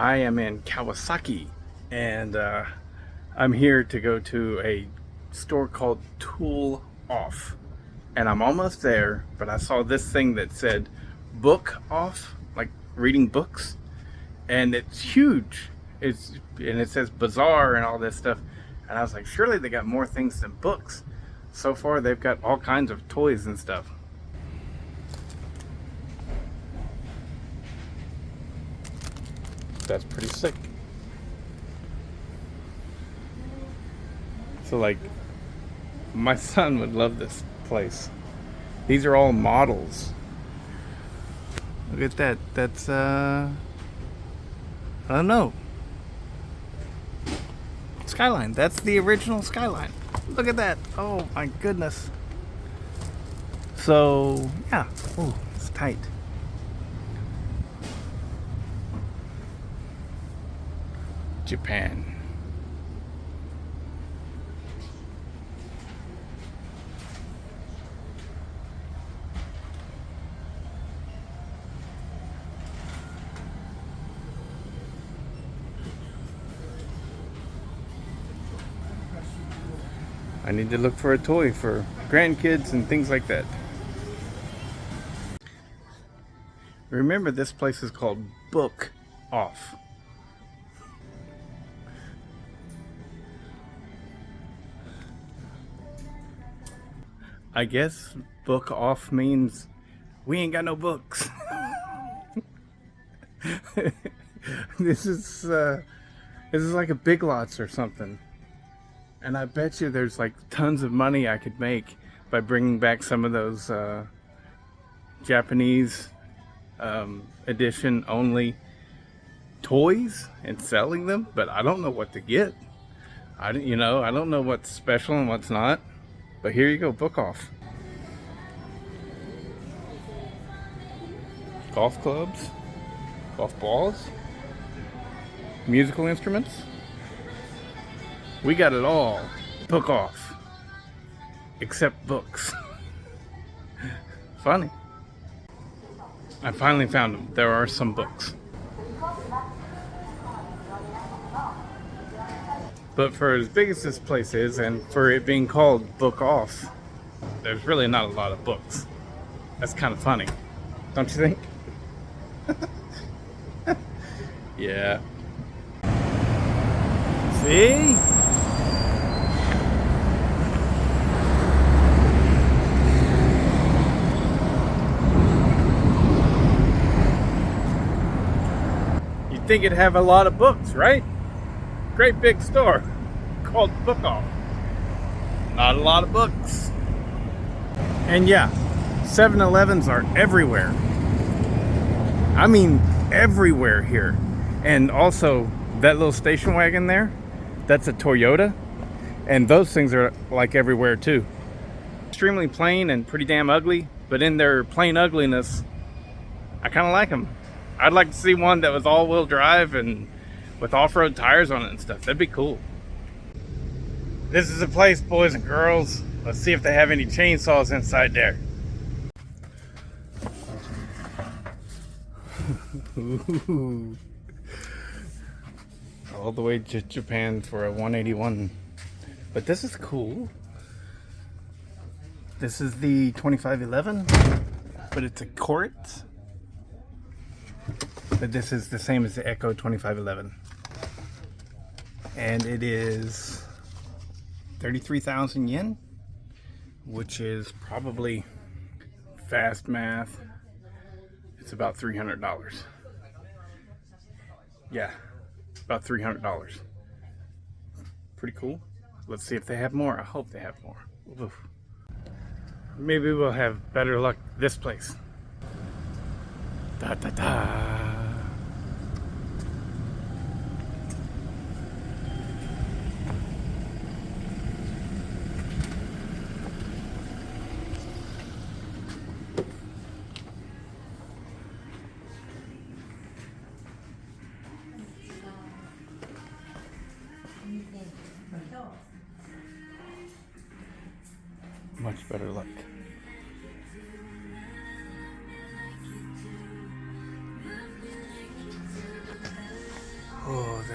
I am in Kawasaki, and I'm here to go to a store called Tool Off. And I'm almost there, but I saw this thing that said Book Off, like reading books, and it's huge. And it says bazaar and all this stuff. And I was like, surely they got more things than books. So far, they've got all kinds of toys and stuff. That's pretty sick. So like, my son would love this place. These are all models. Look at that. That's I don't know. Skyline. That's the original Skyline. Look at that. Oh my goodness. So yeah. Oh, it's tight. Japan. I need to look for a toy for grandkids and things like that. Remember, this place is called Book Off. I guess book off means we ain't got no books. This is like a Big Lots or something. And I bet you there's like tons of money I could make by bringing back some of those Japanese edition only toys and selling them, but I don't know what to get. I don't know what's special and what's not. But here you go, Book Off. Golf clubs, golf balls, musical instruments. We got it all. Book Off. Except books. Funny. I finally found them. There are some books. But for as big as this place is, and for it being called Book Off, there's really not a lot of books. That's kind of funny. Don't you think? Yeah. See? You'd think it'd have a lot of books, right? Great big store called Book Off. Not a lot of books. And yeah, 7-Elevens are everywhere. I mean, everywhere here. And also, that little station wagon there, that's a Toyota. And those things are like everywhere too. Extremely plain and pretty damn ugly, but in their plain ugliness, I kind of like them. I'd like to see one that was all-wheel drive and with off-road tires on it and stuff. That'd be cool. This is a place, boys and girls. Let's see if they have any chainsaws inside there. Ooh. All the way to Japan for a 181. But this is cool. This is the 2511, but it's a Court. But this is the same as the Echo 2511. And it is 33,000 yen, which is probably, fast math, it's about $300. Yeah, about $300. Pretty cool. Let's see if they have more. I hope they have more. Oof. Maybe we'll have better luck this place. Da da da. Much better luck.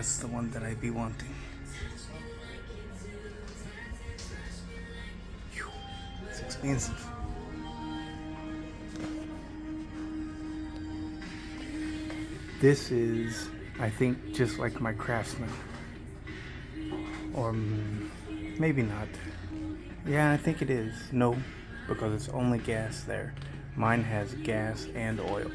that's the one that I'd be wanting. Whew, it's expensive. This is, I think, just like my Craftsman. Or maybe not. Yeah, I think it is. No, because it's only gas there. Mine has gas and oil.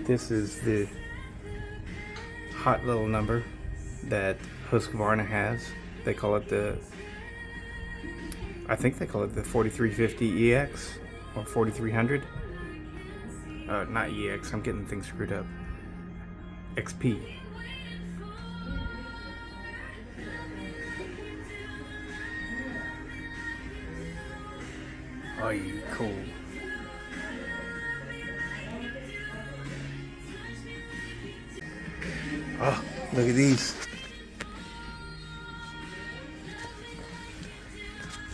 This is the hot little number that Husqvarna has. They call it I think they call it the 4350 EX or 4300. Not EX, I'm getting things screwed up. XP. Oh, you cool. Oh, look at these.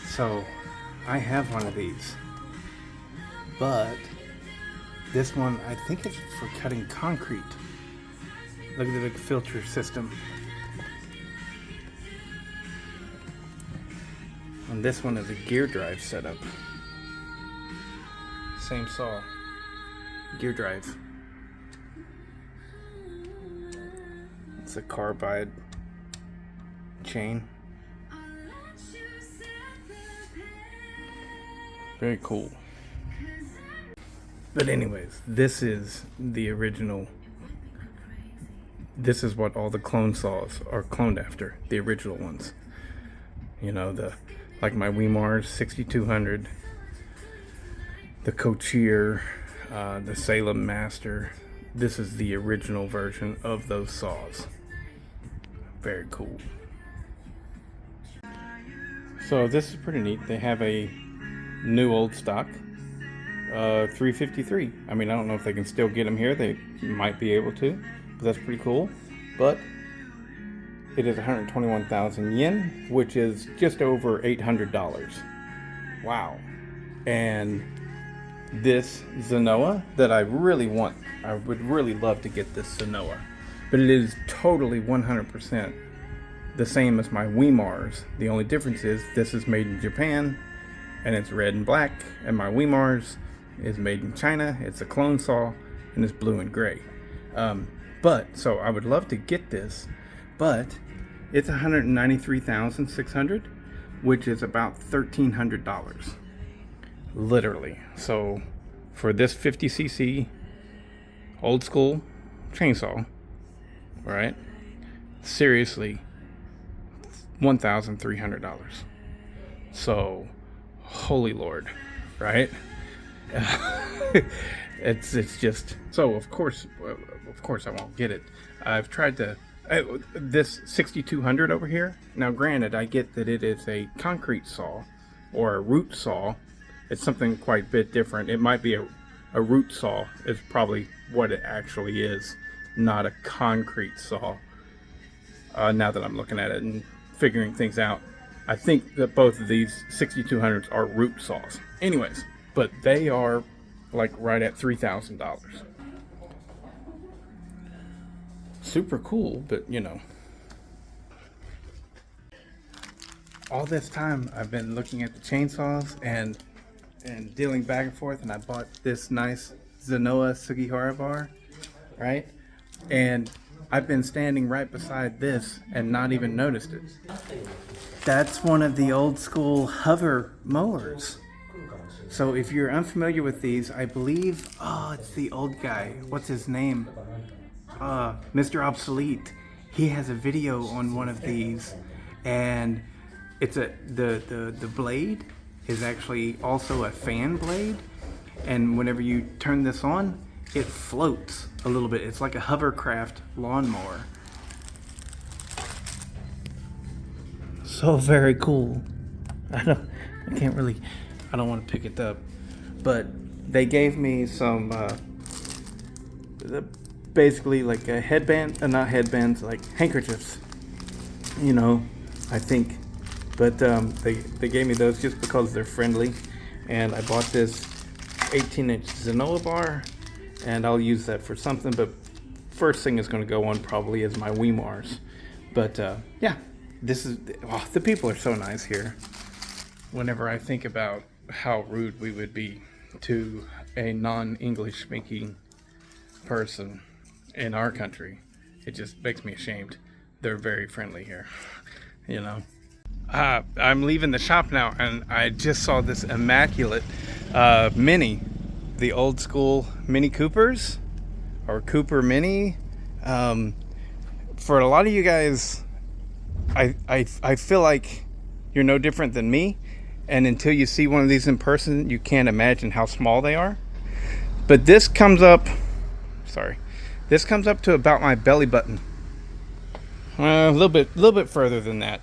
So, I have one of these, but this one, I think it's for cutting concrete. Look at the big filter system. And this one is a gear drive setup. Same saw. Gear drive. It's a carbide chain. Very cool. But anyways, this is the original. This is what all the clone saws are cloned after, the original ones. You know, like my Weimars 6200, the Kochier, the Salem Master. This is the original version of those saws. Very cool. So this is pretty neat. They have a new old stock 353. I mean, I don't know if they can still get them here. They might be able to, but that's pretty cool. But it is 121,000 yen, which is just over $800. Wow. And this Zenoah that I really want, I would really love to get this Zenoah, but it is totally 100% the same as my Weimars. The only difference is this is made in Japan and it's red and black, and my Weimars is made in China. It's a clone saw and it's blue and gray. So I would love to get this, but it's 193,600, which is about $1,300, literally. So for this 50cc old school chainsaw, right? Seriously, $1,300. So, holy Lord, right? It's just so. Of course I won't get it. I've tried to. This 6200 over here. Now, granted, I get that it is a concrete saw or a root saw. It's something quite a bit different. It might be a root saw is probably what it actually is, not a concrete saw. Now that I'm looking at it and figuring things out, I think that both of these 6200s are root saws. Anyways, but they are like right at $3,000. Super cool, but you know. All this time I've been looking at the chainsaws and dealing back and forth, and I bought this nice Zenoah Sugihara bar, right? And I've been standing right beside this and not even noticed it. That's one of the old school hover mowers. So if you're unfamiliar with these, I believe, it's the old guy. What's his name? Mr. Obsolete. He has a video on one of these, and it's the blade is actually also a fan blade, and whenever you turn this on, it floats a little bit. It's like a hovercraft lawnmower. So very cool. I don't want to pick it up, but they gave me some basically like a headband, not headbands, like handkerchiefs, you know, I think. But they gave me those just because they're friendly, and I bought this 18-inch Zenoa bar, and I'll use that for something, but first thing is going to go on probably is my Weimars. But yeah, this is, oh, the people are so nice here. Whenever I think about how rude we would be to a non-English speaking person in our country, it just makes me ashamed. They're very friendly here, you know. I'm leaving the shop now, and I just saw this immaculate Mini, the old school Mini Coopers, or Cooper Mini. For a lot of you guys, I feel like you're no different than me, and until you see one of these in person, you can't imagine how small they are. But this comes up, this comes up to about my belly button, a little bit further than that,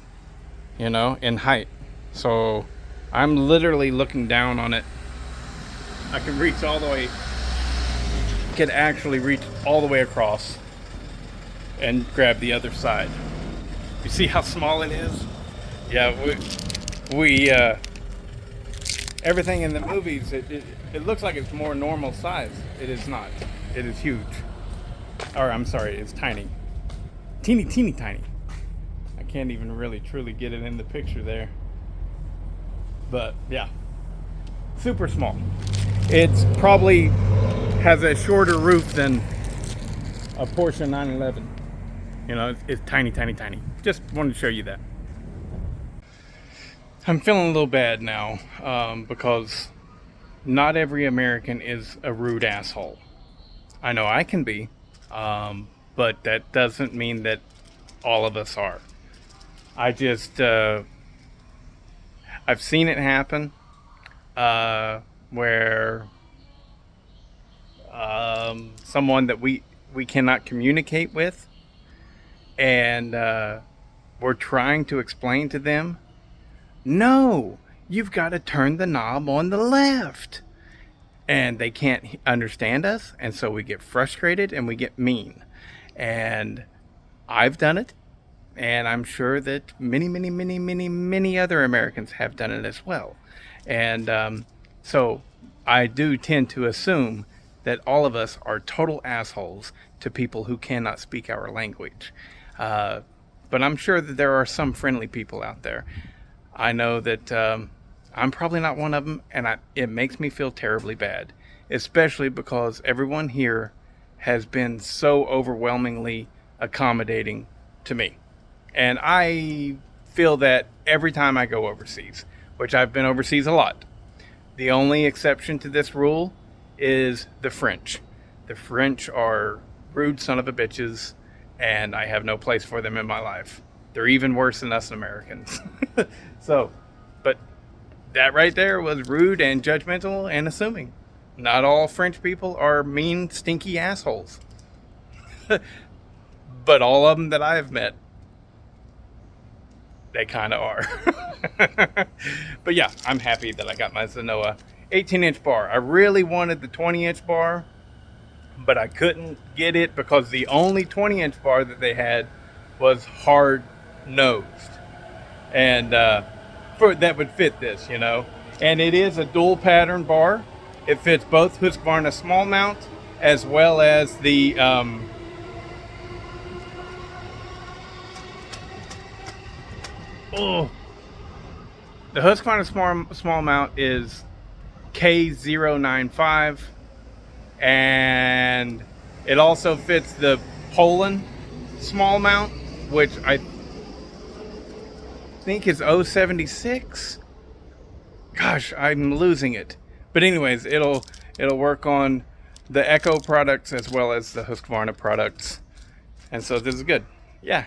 you know, in height. So I'm literally looking down on it. I can reach all the way, can actually reach all the way across and grab the other side. You see how small it is? Yeah, we everything in the movies, it looks like it's more normal size. It is not. It is huge. Or I'm sorry, it's tiny. Teeny tiny. I can't even really truly get it in the picture there. But yeah, super small. It's probably has a shorter roof than a Porsche 911. You know, it's tiny. Just wanted to show you that. I'm feeling a little bad now because not every American is a rude asshole. I know I can be, but that doesn't mean that all of us are. I just, I've seen it happen where someone that we cannot communicate with, and we're trying to explain to them, no, you've got to turn the knob on the left. And they can't understand us, and so we get frustrated and we get mean. And I've done it, and I'm sure that many other Americans have done it as well. And so I do tend to assume that all of us are total assholes to people who cannot speak our language. But I'm sure that there are some friendly people out there. I know that I'm probably not one of them, and it makes me feel terribly bad, especially because everyone here has been so overwhelmingly accommodating to me. And I feel that every time I go overseas, which I've been overseas a lot. The only exception to this rule is the French. The French are rude son of a bitches, and I have no place for them in my life. They're even worse than us Americans. So, but that right there was rude and judgmental and assuming. Not all French people are mean, stinky assholes. But all of them that I've met, they kind of are. But yeah, I'm happy that I got my Zenoa 18-inch bar. I really wanted the 20-inch bar, but I couldn't get it because the only 20-inch bar that they had was hard-nosed. And that would fit this, you know. And it is a dual pattern bar. It fits both Husqvarna small mount as well as the the Husqvarna small mount is K095, and it also fits the Poland small mount, which I think is 076. Gosh, I'm losing it. But anyways, it'll work on the Echo products as well as the Husqvarna products. And so this is good. Yeah.